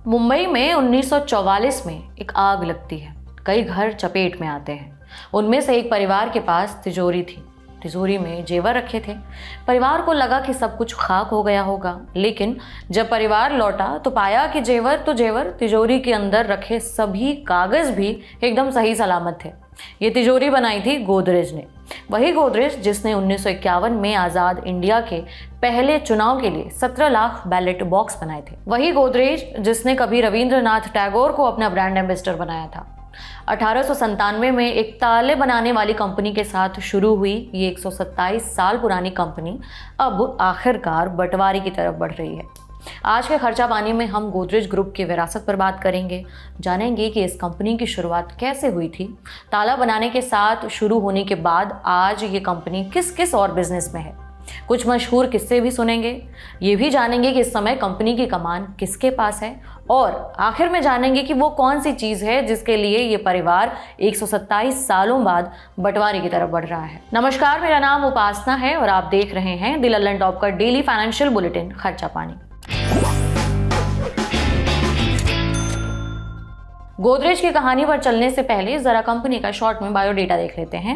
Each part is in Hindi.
मुंबई में 1944 में एक आग लगती है। कई घर चपेट में आते हैं। उनमें से एक परिवार के पास तिजोरी थी। तिजोरी में जेवर रखे थे। परिवार को लगा कि सब कुछ खाक हो गया होगा, लेकिन जब परिवार लौटा तो पाया कि जेवर तो जेवर, तिजोरी के अंदर रखे सभी कागज भी एकदम सही सलामत थे। ये तिजोरी बनाई थी गोदरेज ने। वही गोदरेज जिसने 1951 में आज़ाद इंडिया के पहले चुनाव के लिए 17 लाख बैलेट बॉक्स बनाए थे। वही गोदरेज जिसने कभी रविंद्रनाथ टैगोर को अपना ब्रांड एम्बेसडर बनाया था। 1897 में एक ताले बनाने वाली कंपनी के साथ शुरू हुई ये 127 साल पुरानी कंपनी अब आखिरकार बंटवारे की तरफ बढ़ रही है। आज के खर्चा पानी में हम गोदरेज ग्रुप की विरासत पर बात करेंगे, जानेंगे कि इस कंपनी की शुरुआत कैसे हुई थी, ताला बनाने के साथ शुरू होने के बाद आज ये कंपनी किस किस और बिजनेस में है, कुछ मशहूर किस्से भी सुनेंगे, ये भी जानेंगे कि इस समय कंपनी की कमान किसके पास है और आखिर में जानेंगे कि वो कौन सी चीज़ है जिसके लिए ये परिवार 127 सालों बाद बंटवारे की तरफ बढ़ रहा है। नमस्कार, मेरा नाम उपासना है और आप देख रहे हैं द लल्लन टॉप का डेली फाइनेंशियल बुलेटिन खर्चा पानी। गोदरेज की कहानी पर चलने से पहले जरा कंपनी का शॉर्ट में बायोडेटा देख लेते हैं।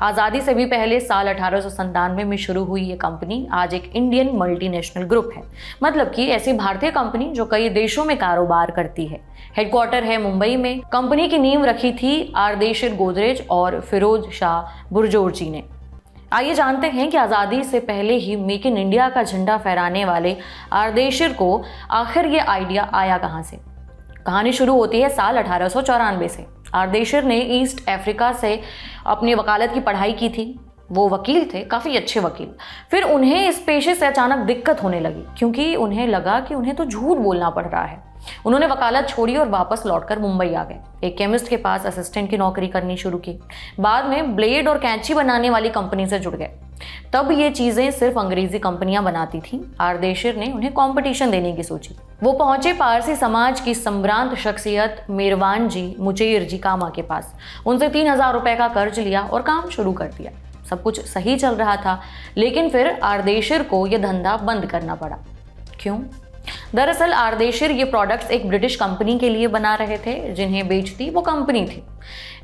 आज़ादी से भी पहले साल 1897 में शुरू हुई ये कंपनी आज एक इंडियन मल्टीनेशनल ग्रुप है। मतलब कि ऐसी भारतीय कंपनी जो कई देशों में कारोबार करती है। हेडक्वार्टर है मुंबई में। कंपनी की नींव रखी थी आर्देशिर गोदरेज और फिरोज शाह बुरजोरजी ने। आइए जानते हैं कि आज़ादी से पहले ही मेक इन इंडिया का झंडा फहराने वाले आर्देशिर को आखिर ये आइडिया आया कहाँ से। कहानी शुरू होती है साल 1894 से। आर्देशिर ने ईस्ट अफ्रीका से अपनी वकालत की पढ़ाई की थी। वो वकील थे, काफ़ी अच्छे वकील। फिर उन्हें इस पेशे से अचानक दिक्कत होने लगी क्योंकि उन्हें लगा कि उन्हें तो झूठ बोलना पड़ रहा है। उन्होंने वकालत छोड़ी और वापस लौटकर मुंबई आ गए। एक केमिस्ट के पास असिस्टेंट की नौकरी करनी शुरू की। बाद में ब्लेड और कैंची बनाने वाली कंपनी से जुड़ गए। तब ये चीज़ें सिर्फ अंग्रेजी कंपनियां बनाती थीं। आर्देशिर ने उन्हें कंपटीशन देने की सोची। वो पहुंचे पारसी समाज की संभ्रांत शख्सियत मेरवान जी मुचेर जी कामा के पास। उनसे 3000 रुपए का कर्ज लिया और काम शुरू कर दिया। सब कुछ सही चल रहा था, लेकिन फिर आर्देशिर को यह धंधा बंद करना पड़ा। क्यों? दरअसल आर्देशिर ये प्रोडक्ट्स एक ब्रिटिश कंपनी के लिए बना रहे थे, जिन्हें बेचती वो कंपनी थी।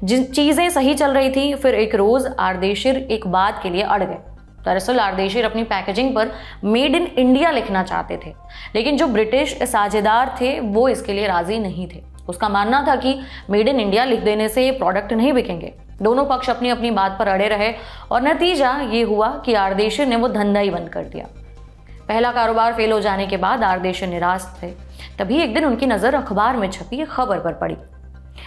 जिन चीज़ें सही चल रही थी, फिर एक रोज़ आर्देशिर एक बात के लिए अड़ गए। दरअसल आर्देशिर अपनी पैकेजिंग पर मेड इन इंडिया लिखना चाहते थे, लेकिन जो ब्रिटिश साझेदार थे वो इसके लिए राजी नहीं थे। उसका मानना था कि मेड इन इंडिया लिख देने से ये प्रोडक्ट नहीं बिकेंगे। दोनों पक्ष अपनी अपनी बात पर अड़े रहे और नतीजा ये हुआ कि आर्देशिर ने वो धंधा ही बंद कर दिया। पहला कारोबार फेल हो जाने के बाद आर्देशिर निराश थे। तभी एक दिन उनकी नज़र अखबार में छपी एक खबर पर पड़ी।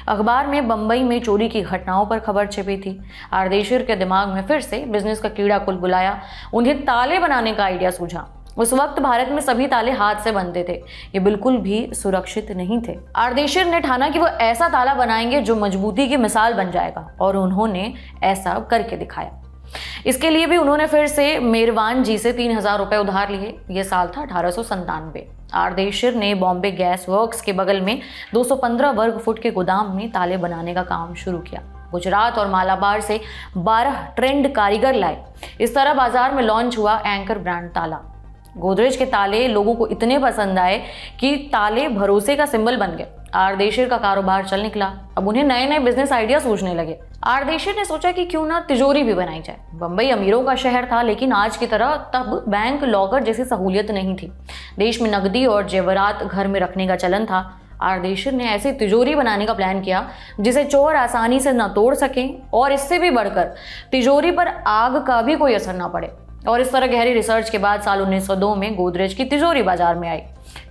अखबार में बम्बई में चोरी की घटनाओं पर खबर छपी थी। आर्देशिर के दिमाग में फिर से बिजनेस का कीड़ा कुलबुलाया। उन्हें ताले बनाने का आइडिया सूझा। उस वक्त भारत में सभी ताले हाथ से बनते थे, ये बिल्कुल भी सुरक्षित नहीं थे। आर्देशिर ने ठाना कि वो ऐसा ताला बनाएंगे जो मजबूती की मिसाल बन जाएगा, और उन्होंने ऐसा करके दिखाया। इसके लिए भी उन्होंने फिर से मेरवान जी से 3000 रुपए उधार लिए। ये साल था 1897। आर्देशिर ने बॉम्बे गैस वर्क्स के बगल में 215 वर्ग फुट के गोदाम में ताले बनाने का काम शुरू किया। गुजरात और मालाबार से 12 ट्रेंड कारीगर लाए। इस तरह बाजार में लॉन्च हुआ एंकर ब्रांड ताला। गोदरेज के ताले लोगों को इतने पसंद आए कि ताले भरोसे का सिंबल बन गए। आर्देशिर का कारोबार चल निकला। अब उन्हें नए नए बिजनेस आइडिया सूझने लगे। आर्देशिर ने सोचा कि क्यों ना तिजोरी भी बनाई जाए। बम्बई अमीरों का शहर था, लेकिन आज की तरह तब बैंक लॉकर जैसी सहूलियत नहीं थी। देश में नकदी और जेवरात घर में रखने का चलन था। आर्देशिर ने ऐसी तिजोरी बनाने का प्लान किया जिसे चोर आसानी से न तोड़ सकें, और इससे भी बढ़कर तिजोरी पर आग का भी कोई असर ना पड़े। और इस तरह गहरी रिसर्च के बाद साल 1902 में गोदरेज की तिजोरी बाजार में आई।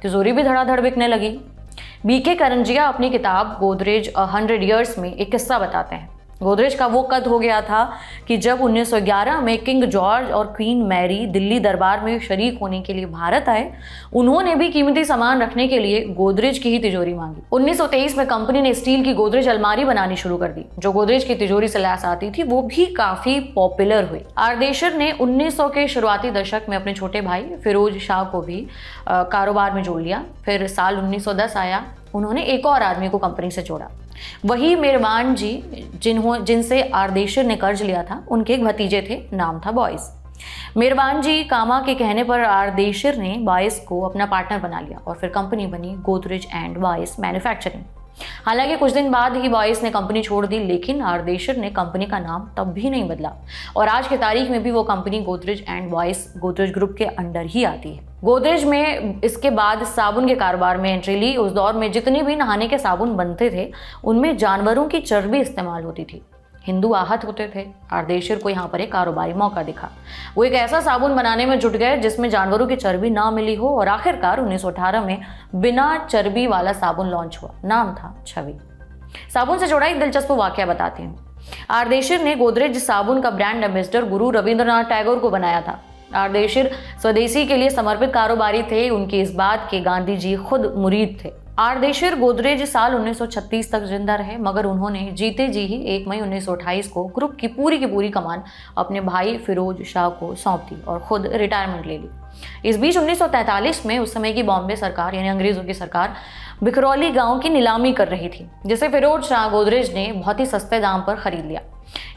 तिजोरी भी धड़ाधड़ बिकने लगी। बीके करंजिया अपनी किताब गोदरेज 100 ईयर्स में एक किस्सा बताते हैं। गोदरेज का वो कद हो गया था कि जब 1911 में किंग जॉर्ज और क्वीन मैरी दिल्ली दरबार में शरीक होने के लिए भारत आए, उन्होंने भी कीमती सामान रखने के लिए गोदरेज की ही तिजोरी मांगी। 1923 में कंपनी ने स्टील की गोदरेज अलमारी बनानी शुरू कर दी, जो गोदरेज की तिजोरी से लैस आती थी। वो भी काफी पॉपुलर हुई। आर्देशिर ने 1900 के शुरुआती दशक में अपने छोटे भाई फिरोज शाह को भी कारोबार में जोड़ लिया। फिर साल 1910 आया, उन्होंने एक और आदमी को कंपनी से जोड़ा। वही मेरवान जी जिनसे आर्देशिर ने कर्ज लिया था, उनके एक भतीजे थे, नाम था बॉयस। मेहरबान जी कामा के कहने पर आरदेशिर ने बॉयस को अपना पार्टनर बना लिया और फिर कंपनी बनी गोदरेज एंड बॉयस मैन्युफैक्चरिंग। हालांकि कुछ दिन बाद ही बॉयस ने कंपनी छोड़ दी, लेकिन आरदेशिर ने कंपनी का नाम तब भी नहीं बदला और आज की तारीख में भी वो company Godrej and Boyce Godrej group के अंडर ही आती है। गोदरेज में इसके बाद साबुन के कारोबार में एंट्री ली। उस दौर में जितने भी नहाने के साबुन बनते थे उनमें जानवरों की चर्बी इस्तेमाल होती थी। हिंदू आहत होते थे। आरदेशिर को यहाँ पर एक कारोबारी मौका दिखा। वो एक ऐसा साबुन बनाने में जुट गए जिसमें जानवरों की चर्बी ना मिली हो और आखिरकार 1918 में बिना चर्बी वाला साबुन लॉन्च हुआ। नाम था छवि। साबुन से जुड़ा एक दिलचस्प वाकया बताती हूँ। आरदेशिर ने गोदरेज साबुन का ब्रांड एम्बेसडर गुरु रविंद्रनाथ टैगोर को बनाया था। आरदेशिर स्वदेशी के लिए समर्पित कारोबारी थे। उनकी इस बात के गांधी जी खुद मुरीद थे। आरदेशिर गोदरेज साल 1936 तक जिंदा रहे, मगर उन्होंने जीते जी ही 1 मई 1928 को ग्रुप की पूरी कमान अपने भाई फिरोज शाह को सौंप दी और खुद रिटायरमेंट ले ली। इस बीच 1943 में उस समय की बॉम्बे सरकार यानी अंग्रेजों की सरकार बिखरौली गांव की नीलामी कर रही थी, जिसे फिरोज शाह गोदरेज ने बहुत ही सस्ते दाम पर खरीद लिया।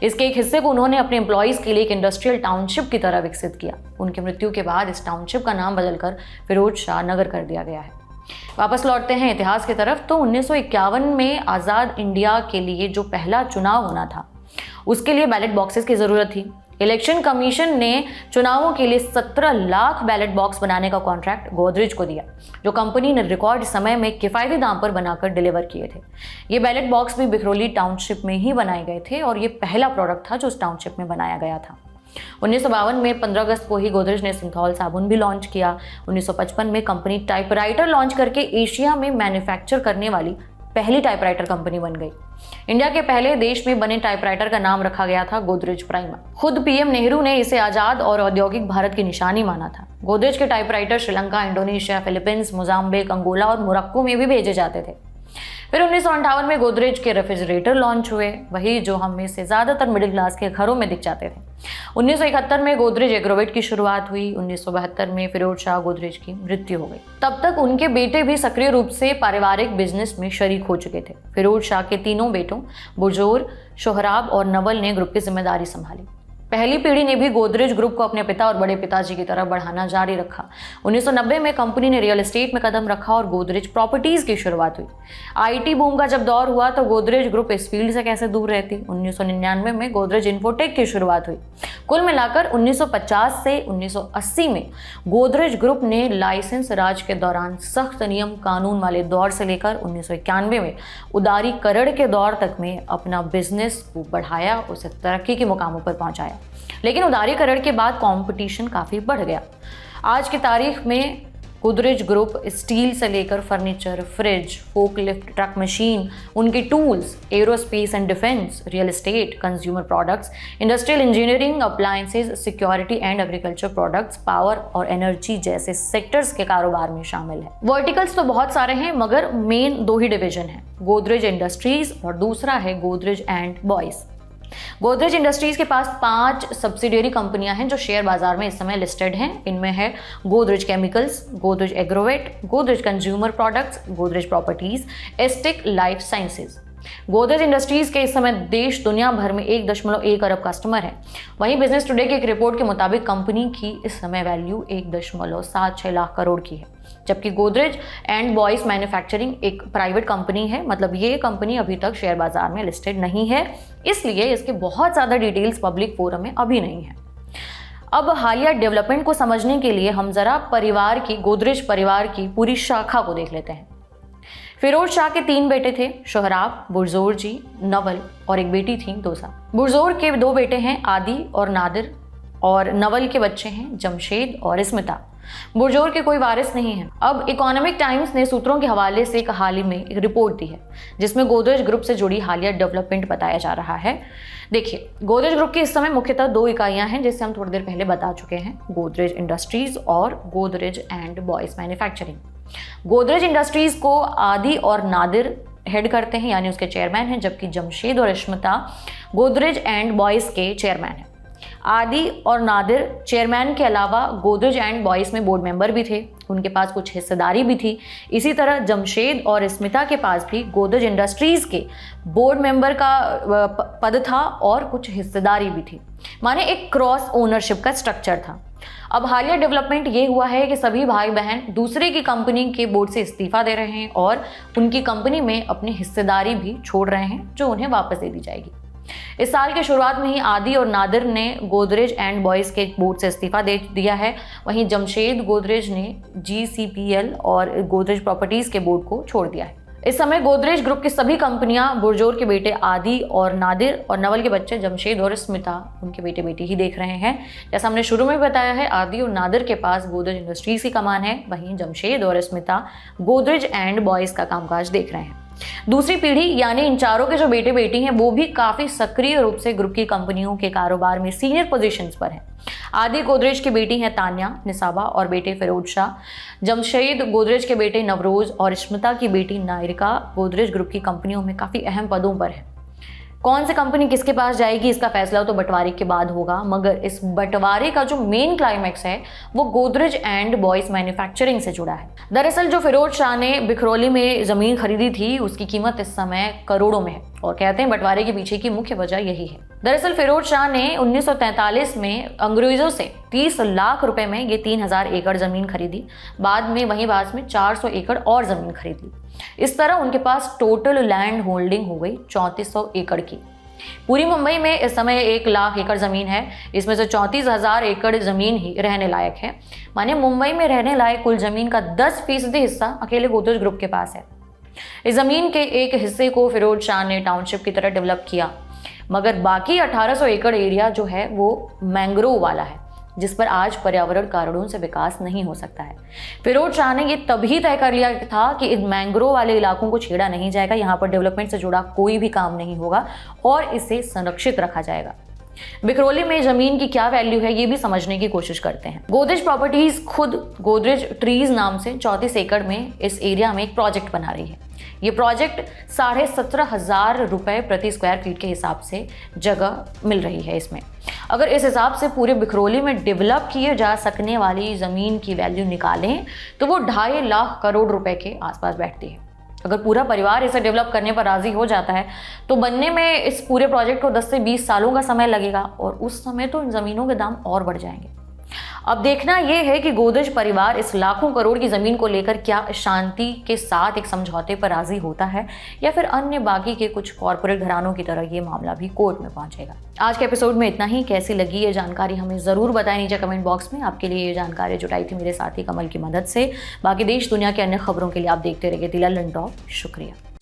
इसके एक हिस्से को उन्होंने अपने एम्प्लॉइज के लिए एक इंडस्ट्रियल टाउनशिप की तरह विकसित किया। उनकी मृत्यु के बाद इस टाउनशिप का नाम बदलकर फिरोज शाह नगर कर दिया गया है। वापस लौटते हैं इतिहास की तरफ तो 1951 में आज़ाद इंडिया के लिए जो पहला चुनाव होना था उसके लिए बैलेट बॉक्सेस की ज़रूरत थी। इलेक्शन कमीशन ने चुनावों के लिए 17 लाख बैलेट बॉक्स बनाने का कॉन्ट्रैक्ट गोदरेज को दिया, जो कंपनी ने रिकॉर्ड समय में किफ़ायती दाम पर बनाकर डिलीवर किए थे। ये बैलेट बॉक्स भी बिखरौली टाउनशिप में ही बनाए गए थे और ये पहला प्रोडक्ट था जो उस टाउनशिप में बनाया गया था। 1952 में 15 अगस्त को ही गोदरेज ने सिंथॉल साबुन भी लॉन्च किया। 1955 में कंपनी टाइपराइटर लॉन्च करके एशिया में मैन्युफैक्चर करने वाली पहली टाइपराइटर कंपनी बन गई। इंडिया के पहले देश में बने टाइपराइटर का नाम रखा गया था गोदरेज प्राइमा। खुद पीएम नेहरू ने इसे आजाद और औद्योगिक भारत की निशानी माना था। गोदरेज के typewriter Sri Lanka, Indonesia, Philippines, Mozambique, Angola और मोरक्को में भी भेजे जाते थे। फिर 1958 में गोदरेज के रेफ्रिजरेटर लॉन्च हुए, वही जो हम में से ज़्यादातर मिडिल क्लास के घरों में दिख जाते थे। 1971 में गोदरेज एग्रोवेट की शुरुआत हुई। 1972 में फिरोज शाह गोदरेज की मृत्यु हो गई। तब तक उनके बेटे भी सक्रिय रूप से पारिवारिक बिजनेस में शरीक हो चुके थे। फिरोज शाह के तीनों बेटों बुरजोर, सोहराब और नवल ने ग्रुप की जिम्मेदारी संभाली। पहली पीढ़ी ने भी गोदरेज ग्रुप को अपने पिता और बड़े पिताजी की तरह बढ़ाना जारी रखा। 1990 में कंपनी ने रियल एस्टेट में कदम रखा और गोदरेज प्रॉपर्टीज की शुरुआत हुई। आईटी बूम का जब दौर हुआ तो गोदरेज ग्रुप इस फील्ड से कैसे दूर रहती। 1999 में गोदरेज इन्फोटेक की शुरुआत हुई। कुल मिलाकर 1950 से 1980 में गोदरेज ग्रुप ने लाइसेंस राज के दौरान सख्त नियम कानून वाले दौर से लेकर 1991 में उदारीकरण के दौर तक में अपना बिजनेस को बढ़ाया, उसे तरक्की के मुकामों पर पहुंचाया। लेकिन उदारीकरण के बाद कंपटीशन काफ़ी बढ़ गया। आज की तारीख में गोदरेज ग्रुप स्टील से लेकर furniture, fridge, forklift, truck machine, उनके tools, aerospace and defence, real estate, consumer products, industrial engineering, appliances, security and agriculture products, power और एनर्जी जैसे सेक्टर्स के कारोबार में शामिल है। वर्टिकल्स तो बहुत सारे हैं, मगर मेन 2 ही डिवीजन हैं, गोदरेज इंडस्ट्रीज और दूसरा है Godrej and Boyce. Godrej Industries के पास 5 सब्सिडियरी कंपनियां हैं जो शेयर बाजार में इस समय लिस्टेड हैं। इनमें है Godrej chemicals, Godrej Agrovet, Godrej consumer products, Godrej properties, asterisk life sciences. Godrej Industries के इस समय देश दुनिया भर में 1.1 अरब कस्टमर हैं। वहीं बिजनेस टुडे की एक रिपोर्ट के मुताबिक कंपनी की इस समय वैल्यू 1.76 लाख करोड़ की है, जबकि गोदरेज एंड बॉयस मैन्युफैक्चरिंग एक प्राइवेट कंपनी है। मतलब ये कंपनी अभी तक शेयर बाजार में लिस्टेड नहीं है, इसलिए इसके बहुत ज़्यादा डिटेल्स पब्लिक फोरम में अभी नहीं है। अब हालिया डेवलपमेंट को समझने के लिए हम जरा गोदरेज परिवार की पूरी शाखा को देख लेते हैं। फिरोज शाह के 3 बेटे थे, सोहराब, बुरजोर जी, नवल और एक बेटी थी दोसा। बुरजोर के 2 बेटे हैं, आदि और नादिर, और नवल के बच्चे हैं जमशेद और स्मिता। बुरजोर के कोई वारिस नहीं है। अब इकोनॉमिक टाइम्स ने सूत्रों के हवाले से एक हाल ही में एक रिपोर्ट दी है जिसमें गोदरेज ग्रुप से जुड़ी हालिया डेवलपमेंट बताया जा रहा है। देखिए, गोदरेज ग्रुप की इस समय मुख्यतः 2 इकाइयां हैं जिससे हम थोड़ी देर पहले बता चुके हैं, गोदरेज इंडस्ट्रीज और Godrej and Boyce manufacturing. Godrej Industries को आदि और नादिर हेड करते हैं, यानी उसके चेयरमैन हैं, जबकि जमशेद और स्मिता गोदरेज एंड बॉयस के चेयरमैन हैं। आदि और नादिर चेयरमैन के अलावा गोदरेज एंड बॉयस में बोर्ड मेंबर भी थे। उनके पास कुछ हिस्सेदारी भी थी। इसी तरह जमशेद और स्मिता के पास भी गोदरेज इंडस्ट्रीज के बोर्ड मेंबर का पद था और कुछ हिस्सेदारी भी थी, माने एक क्रॉस ओनरशिप का स्ट्रक्चर था। अब हालिया डेवलपमेंट ये हुआ है कि सभी भाई बहन दूसरे की कंपनी के बोर्ड से इस्तीफा दे रहे हैं और उनकी कंपनी में अपनी हिस्सेदारी भी छोड़ रहे हैं, जो उन्हें वापस दे दी जाएगी। इस साल के शुरुआत में ही आदि और नादिर ने गोदरेज एंड बॉयज के बोर्ड से इस्तीफा दे दिया है। वहीं जमशेद गोदरेज ने GCPL और गोदरेज प्रॉपर्टीज के बोर्ड को छोड़ दिया है। इस समय गोदरेज ग्रुप की सभी कंपनियां बुरजोर के बेटे आदि और नादिर और नवल के बच्चे जमशेद और स्मिता उनके बेटे बेटी ही देख रहे हैं। जैसा हमने शुरू में बताया है, आदि और नादिर के पास गोदरेज इंडस्ट्रीज की कमान है, वहीं जमशेद और स्मिता गोदरेज एंड बॉयज का कामकाज देख रहे हैं। दूसरी पीढ़ी यानी इन चारों के जो बेटे बेटी हैं वो भी काफी सक्रिय रूप से ग्रुप की कंपनियों के कारोबार में सीनियर पोजीशंस पर हैं। आदि गोदरेज की बेटी हैं तान्या, निसाबा और बेटे फिरोज शाह। जमशेद गोदरेज के बेटे नवरोज और स्मिता की बेटी नायरिका गोदरेज ग्रुप की कंपनियों में काफी अहम पदों पर है। कौन सी कंपनी किसके पास जाएगी इसका फैसला तो बंटवारे के बाद होगा, मगर इस बंटवारे का जो मेन क्लाइमैक्स है वो गोदरेज एंड बॉयज मैन्युफैक्चरिंग से जुड़ा है। दरअसल जो फिरोज शाह ने बिखरौली में जमीन खरीदी थी उसकी कीमत इस समय करोड़ों में है और कहते हैं बंटवारे के पीछे की मुख्य वजह यही है। दरअसल फिरोज शाह ने 1943 में अंग्रेजों से 30 लाख रुपए में ये 3000 एकड़ जमीन खरीदी। बाद में वहीं पास में 400 एकड़ और जमीन खरीद ली। इस तरह उनके पास टोटल लैंड होल्डिंग हो गई 3400 एकड़ की। पूरी मुंबई में इस समय 1 लाख एकड़ जमीन है, इसमें से 34,000 एकड़ जमीन ही रहने लायक है। माने मुंबई में रहने लायक कुल जमीन का 10% हिस्सा अकेले गोदरेज ग्रुप के पास है। इस जमीन के एक हिस्से को फिरोज शाह ने टाउनशिप की तरह डेवलप किया, मगर बाकी 1800 एकड़ एरिया जो है वो मैंग्रोव वाला है, जिस पर आज पर्यावरण कारणों से विकास नहीं हो सकता है। फिरोज शाह ने ये तभी तय कर लिया था कि इन मैंग्रोव वाले इलाकों को छेड़ा नहीं जाएगा, यहाँ पर डेवलपमेंट से जुड़ा कोई भी काम नहीं होगा और इसे संरक्षित रखा जाएगा। बिखरौली में जमीन की क्या वैल्यू है ये भी समझने की कोशिश करते हैं। गोदरेज प्रॉपर्टीज खुद गोदरेज ट्रीज नाम से 34 एकड़ में इस एरिया में एक प्रोजेक्ट बना रही है। ये प्रोजेक्ट 17,500 रुपए प्रति स्क्वायर फीट के हिसाब से जगह मिल रही है। इसमें अगर इस हिसाब से पूरे बिखरौली में डेवलप किए जा सकने वाली जमीन की वैल्यू निकालें तो वो 2.5 लाख करोड़ रुपए के आसपास बैठती है। अगर पूरा परिवार इसे डेवलप करने पर राजी हो जाता है तो बनने में इस पूरे प्रोजेक्ट को 10 से 20 सालों का समय लगेगा और उस समय तो इन जमीनों के दाम और बढ़ जाएंगे। अब देखना यह है कि गोदरेज परिवार इस लाखों करोड़ की जमीन को लेकर क्या शांति के साथ एक समझौते पर राजी होता है या फिर अन्य बाकी के कुछ कॉर्पोरेट घरानों की तरह ये मामला भी कोर्ट में पहुंचेगा। आज के एपिसोड में इतना ही। कैसी लगी ये जानकारी हमें जरूर बताएं नीचे कमेंट बॉक्स में। आपके लिए ये जानकारी जुटाई थी मेरे साथी कमल की मदद से। बाकी देश दुनिया के अन्य खबरों के लिए आप देखते रहिए द लंडन टॉक। शुक्रिया।